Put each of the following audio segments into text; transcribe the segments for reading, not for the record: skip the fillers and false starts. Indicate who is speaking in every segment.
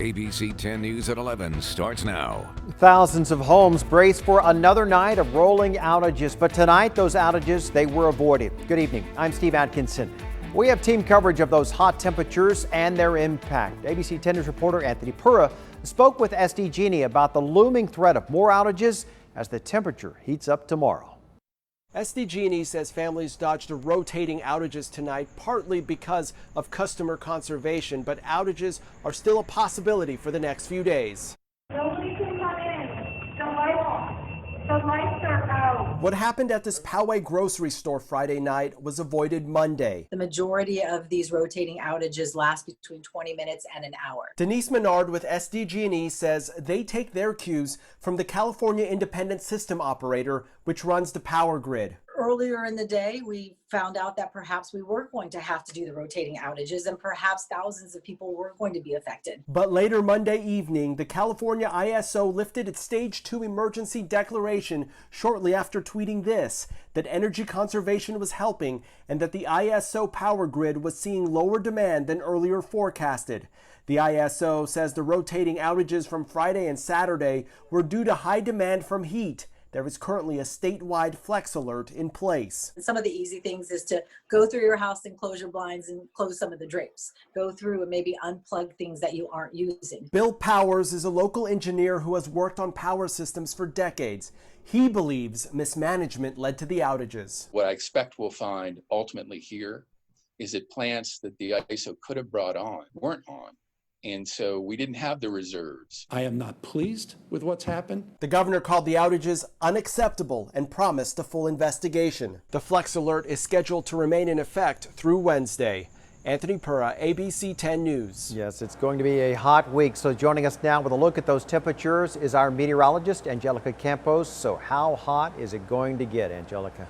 Speaker 1: ABC 10 News at 11 starts now.
Speaker 2: Thousands of homes brace for another night of rolling outages, but tonight those outages, they were avoided. Good evening. I'm Steve Atkinson. We have team coverage of those hot temperatures and their impact. ABC 10 News reporter Anthony Pura spoke with SDG&E about the looming threat of more outages as the temperature heats up tomorrow.
Speaker 3: SDG&E says families dodged the rotating outages tonight, partly because of customer conservation, but outages are still a possibility for the next few days.
Speaker 4: Nobody can come in. The lights are out.
Speaker 3: What happened at this Poway grocery store Friday night was avoided Monday.
Speaker 5: The majority of these rotating outages last between 20 minutes and an hour.
Speaker 3: Denise Menard with SDG&E says they take their cues from the California Independent System Operator, which runs the power grid.
Speaker 5: Earlier in the day, we found out that perhaps we were going to have to do the rotating outages and perhaps thousands of people were going to be affected.
Speaker 3: But later Monday evening, the California ISO lifted its Stage 2 emergency declaration shortly after tweeting this, that energy conservation was helping and that the ISO power grid was seeing lower demand than earlier forecasted. The ISO says the rotating outages from Friday and Saturday were due to high demand from heat. There is currently a statewide flex alert in place.
Speaker 5: Some of the easy things is to go through your house and close your blinds and close some of the drapes. Go through and maybe unplug things that you aren't using.
Speaker 3: Bill Powers is a local engineer who has worked on power systems for decades. He believes mismanagement led to the outages.
Speaker 6: What I expect we'll find ultimately here is that plants that the ISO could have brought on weren't on. And so we didn't have the reserves.
Speaker 7: I am not pleased with what's happened.
Speaker 3: The governor called the outages unacceptable and promised a full investigation. The flex alert is scheduled to remain in effect through Wednesday. Anthony Pura, ABC 10 News.
Speaker 2: Yes, it's going to be a hot week. So joining us now with a look at those temperatures is our meteorologist, Angelica Campos. So how hot is it going to get, Angelica?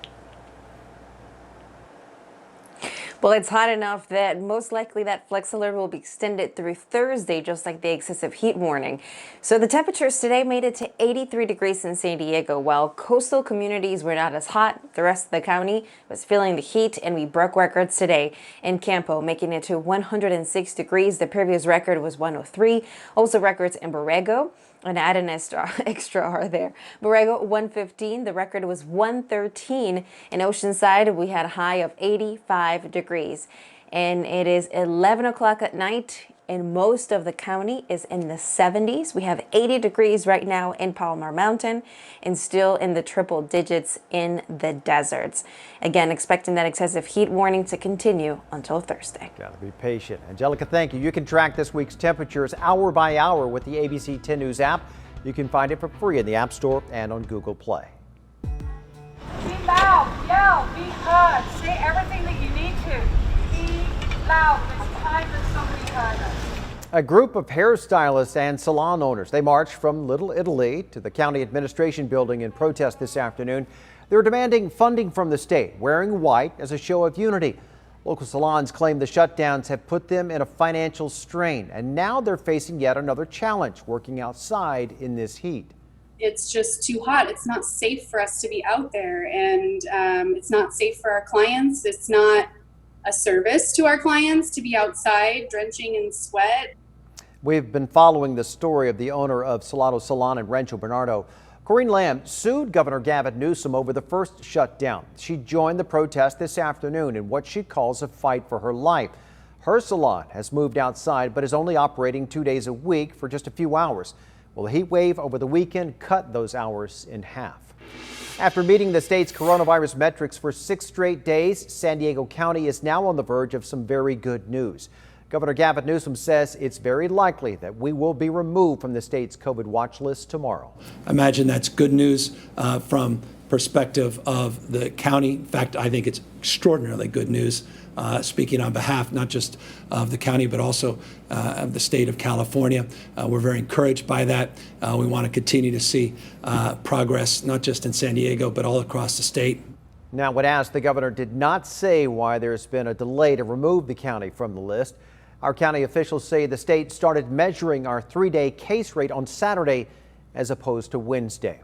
Speaker 8: Well, it's hot enough that most likely that flex alert will be extended through Thursday, just like the excessive heat warning. So the temperatures today made it to 83 degrees in San Diego. While coastal communities were not as hot, the rest of the county was feeling the heat, and we broke records today in Campo, making it to 106 degrees. The previous record was 103. Also records in Borrego. And add an extra R there. Borrego, 115. The record was 113. In Oceanside, we had a high of 85 degrees. And it is 11 o'clock at night, and most of the county is in the 70s. We have 80 degrees right now in Palomar Mountain and still in the triple digits in the deserts. Again, expecting that excessive heat warning to continue until Thursday.
Speaker 2: Got to be patient. Angelica, thank you. You can track this week's temperatures hour by hour with the ABC 10 News app. You can find it for free in the App Store and on Google Play.
Speaker 4: Be loud, yell, be heard, say everything that you need to. Be loud. It's time that somebody heard us.
Speaker 2: A group of hairstylists and salon owners, they marched from Little Italy to the county administration building in protest this afternoon. They're demanding funding from the state, wearing white as a show of unity. Local salons claim the shutdowns have put them in a financial strain, and now they're facing yet another challenge, working outside in this heat.
Speaker 9: It's just too hot. It's not safe for us to be out there, and it's not safe for our clients. It's not a service to our clients to be outside drenching in sweat.
Speaker 2: We've been following the story of the owner of Salado Salon in Rancho Bernardo. Corinne Lamb sued Governor Gavin Newsom over the first shutdown. She joined the protest this afternoon in what she calls a fight for her life. Her salon has moved outside but is only operating 2 days a week for just a few hours. Well, the heat wave over the weekend cut those hours in half. After meeting the state's coronavirus metrics for 6 straight days, San Diego County is now on the verge of some very good news. Governor Gavin Newsom says it's very likely that we will be removed from the state's COVID watch list tomorrow.
Speaker 7: I imagine that's good news from perspective of the county. In fact, I think it's extraordinarily good news, speaking on behalf not just of the county, but also of the state of California. We're very encouraged by that. We want to continue to see progress, not just in San Diego, but all across the state.
Speaker 2: Now, when asked, the governor did not say why there's been a delay to remove the county from the list. Our county officials say the state started measuring our 3-day case rate on Saturday as opposed to Wednesday.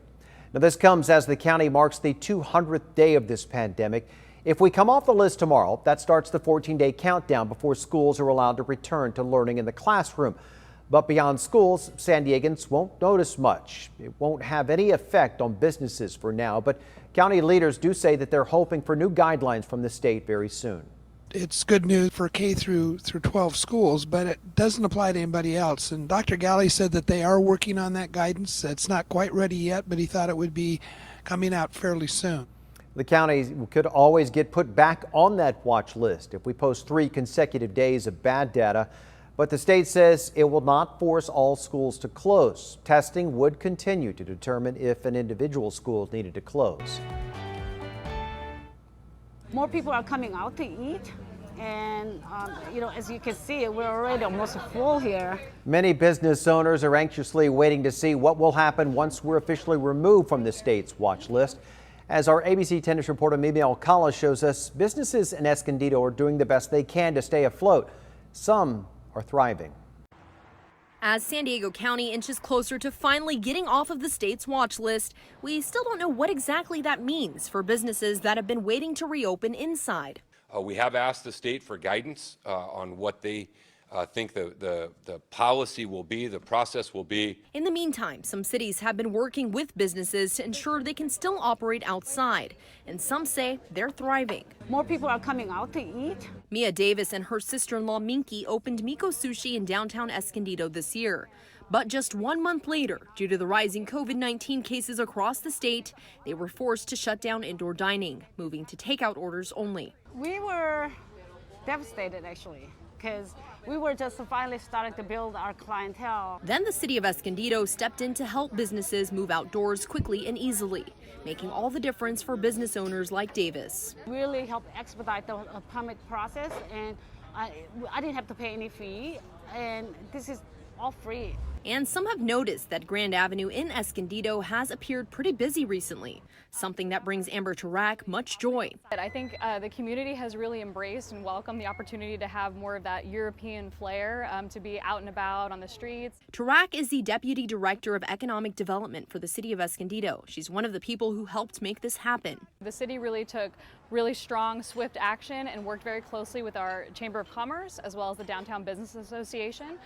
Speaker 2: Now, this comes as the county marks the 200th day of this pandemic. If we come off the list tomorrow, that starts the 14-day countdown before schools are allowed to return to learning in the classroom. But beyond schools, San Diegans won't notice much. It won't have any effect on businesses for now, but county leaders do say that they're hoping for new guidelines from the state very soon.
Speaker 10: It's good news for K through 12 schools, but it doesn't apply to anybody else. And Dr. Galley said that they are working on that guidance. It's not quite ready yet, but he thought it would be coming out fairly soon.
Speaker 2: The county could always get put back on that watch list if we post 3 consecutive days of bad data. But the state says it will not force all schools to close. Testing would continue to determine if an individual school needed to close.
Speaker 11: More people are coming out to eat. And, as you can see, we're already almost full here.
Speaker 2: Many business owners are anxiously waiting to see what will happen once we're officially removed from the state's watch list. As our ABC 10 News reporter Mimi Alcala shows us, businesses in Escondido are doing the best they can to stay afloat. Some are thriving.
Speaker 12: As San Diego County inches closer to finally getting off of the state's watch list, we still don't know what exactly that means for businesses that have been waiting to reopen inside.
Speaker 13: We have asked the state for guidance on what they think the policy will be, the process will be.
Speaker 12: In the meantime, some cities have been working with businesses to ensure they can still operate outside. And some say they're thriving.
Speaker 11: More people are coming out to eat.
Speaker 12: Mia Davis and her sister-in-law Minky opened Miko Sushi in downtown Escondido this year. But just 1 month later, due to the rising COVID-19 cases across the state, they were forced to shut down indoor dining, moving to takeout orders only.
Speaker 11: We were devastated, actually, because we were just finally starting to build our clientele.
Speaker 12: Then the city of Escondido stepped in to help businesses move outdoors quickly and easily, making all the difference for business owners like Davis.
Speaker 11: Really helped expedite the permit process, and I didn't have to pay any fee, and this is all free.
Speaker 12: And some have noticed that Grand Avenue in Escondido has appeared pretty busy recently, something that brings Amber Tarak much joy.
Speaker 14: I think the community has really embraced and welcomed the opportunity to have more of that European flair, to be out and about on the streets.
Speaker 12: Tarak is the Deputy Director of Economic Development for the city of Escondido. She's one of the people who helped make this happen.
Speaker 14: The city really took really strong, swift action and worked very closely with our Chamber of Commerce as well as the Downtown Business Association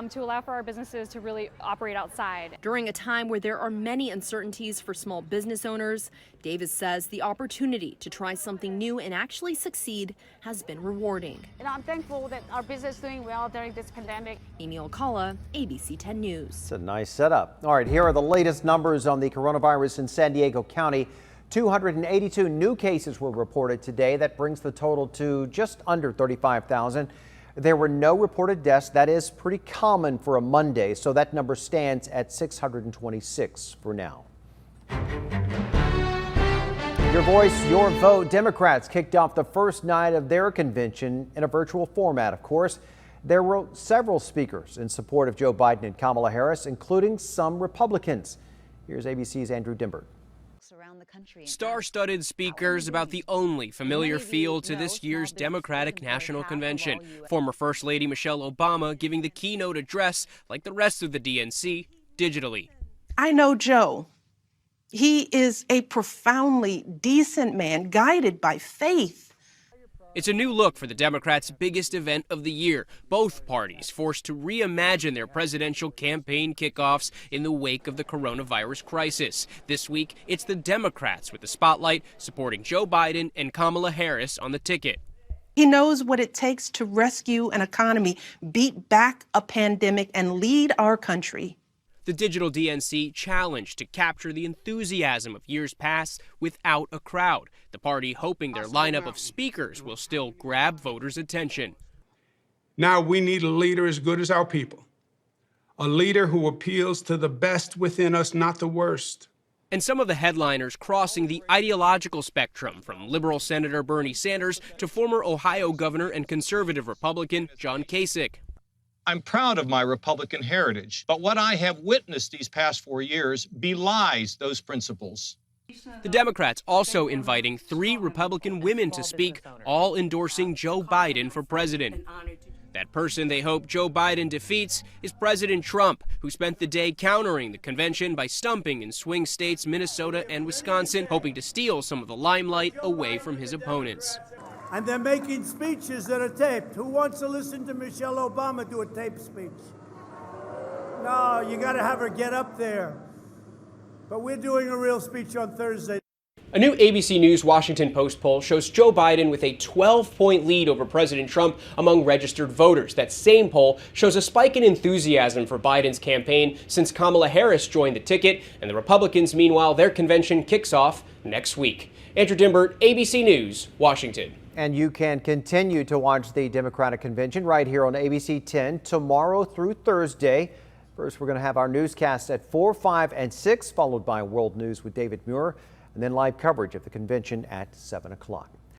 Speaker 14: to allow for our businesses to really operate outside.
Speaker 12: During a time where there are many uncertainties for small business owners, Davis says the opportunity to try something new and actually succeed has been rewarding.
Speaker 11: And I'm thankful that our business is doing well during this pandemic.
Speaker 12: Mimi Alcala, ABC 10 News.
Speaker 2: It's a nice setup. All right, here are the latest numbers on the coronavirus in San Diego County. 282 new cases were reported today. That brings the total to just under 35,000. There were no reported deaths. That is pretty common for a Monday, so that number stands at 626 for now. Your voice, your vote. Democrats kicked off the first night of their convention in a virtual format, of course. There were several speakers in support of Joe Biden and Kamala Harris, including some Republicans. Here's ABC's Andrew Dimbert.
Speaker 15: Star-studded speakers about the only familiar feel to this year's Democratic National Convention. Former First Lady Michelle Obama giving the keynote address like the rest of the DNC, digitally.
Speaker 16: I know Joe. He is a profoundly decent man, guided by faith.
Speaker 15: It's a new look for the Democrats' biggest event of the year. Both parties forced to reimagine their presidential campaign kickoffs in the wake of the coronavirus crisis. This week, it's the Democrats with the spotlight supporting Joe Biden and Kamala Harris on the ticket.
Speaker 16: He knows what it takes to rescue an economy, beat back a pandemic, and lead our country.
Speaker 15: The digital DNC challenged to capture the enthusiasm of years past without a crowd. The party hoping their lineup of speakers will still grab voters' attention.
Speaker 17: Now we need a leader as good as our people. A leader who appeals to the best within us, not the worst.
Speaker 15: And some of the headliners crossing the ideological spectrum, from liberal Senator Bernie Sanders to former Ohio governor and conservative Republican John Kasich.
Speaker 18: I'm proud of my Republican heritage, but what I have witnessed these past 4 years belies those principles.
Speaker 15: The Democrats also inviting 3 Republican women to speak, all endorsing Joe Biden for president. That person they hope Joe Biden defeats is President Trump, who spent the day countering the convention by stumping in swing states Minnesota and Wisconsin, hoping to steal some of the limelight away from his opponents.
Speaker 19: And they're making speeches that are taped. Who wants to listen to Michelle Obama do a taped speech? No, you got to have her get up there. But we're doing a real speech on Thursday.
Speaker 15: A new ABC News Washington Post poll shows Joe Biden with a 12-point lead over President Trump among registered voters. That same poll shows a spike in enthusiasm for Biden's campaign since Kamala Harris joined the ticket, and the Republicans, meanwhile, their convention kicks off next week. Andrew Dimbert, ABC News, Washington.
Speaker 2: And you can continue to watch the Democratic Convention right here on ABC 10 tomorrow through Thursday. First, we're going to have our newscasts at 4, 5, and 6, followed by World News with David Muir, and then live coverage of the convention at 7 o'clock.